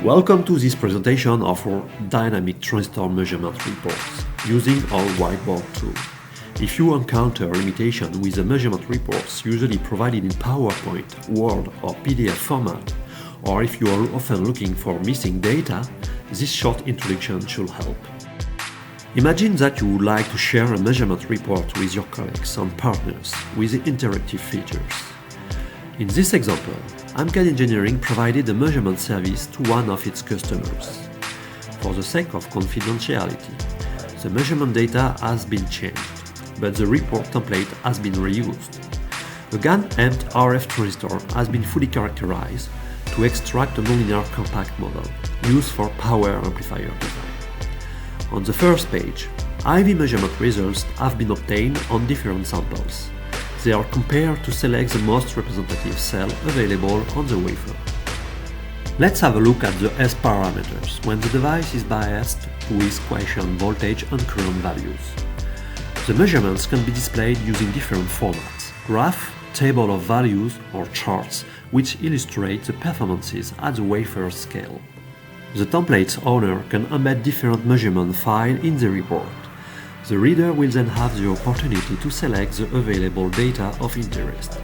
Welcome to this presentation of our dynamic transistor measurement reports using our whiteboard tool. If you encounter limitation with the measurement reports usually provided in PowerPoint, Word or PDF format, or if you are often looking for missing data, this short introduction should help. Imagine that you would like to share a measurement report with your colleagues and partners with interactive features. In this example, AMCAD Engineering provided a measurement service to one of its customers. For the sake of confidentiality, the measurement data has been changed, but the report template has been reused. A GaN-amped RF transistor has been fully characterized to extract a nonlinear compact model used for power amplifier design. On the first page, IV measurement results have been obtained on different samples. They are compared to select the most representative cell available on the wafer. Let's have a look at the S parameters when the device is biased with quiescent voltage and current values. The measurements can be displayed using different formats: graph, table of values, or charts, which illustrate the performances at the wafer scale. The template's owner can embed different measurement files in the report. The reader will then have the opportunity to select the available data of interest.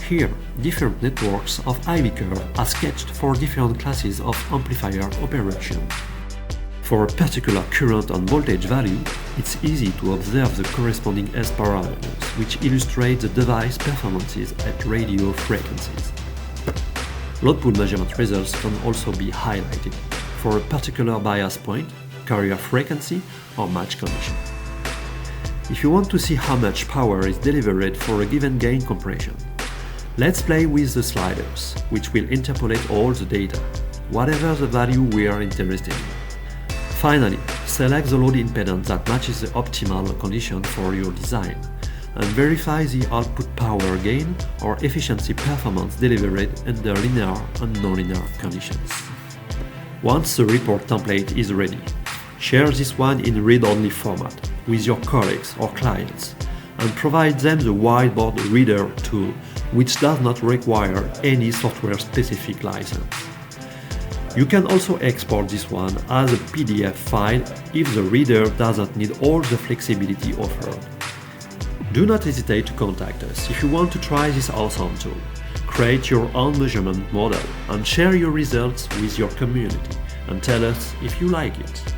Here, different networks of IV curve are sketched for different classes of amplifier operation. For a particular current and voltage value, it's easy to observe the corresponding S parameters, which illustrate the device performances at radio frequencies. Load pool measurement results can also be highlighted for a particular bias point, carrier frequency, or match condition. If you want to see how much power is delivered for a given gain compression, let's play with the sliders, which will interpolate all the data, whatever the value we are interested in. Finally, select the load impedance that matches the optimal condition for your design, and verify the output power gain or efficiency performance delivered under linear and nonlinear conditions. Once the report template is ready, share this one in read-only format with your colleagues or clients and provide them the whiteboard reader tool, which does not require any software-specific license. You can also export this one as a PDF file if the reader doesn't need all the flexibility offered. Do not hesitate to contact us if you want to try this awesome tool. Create your own measurement model and share your results with your community and tell us if you like it.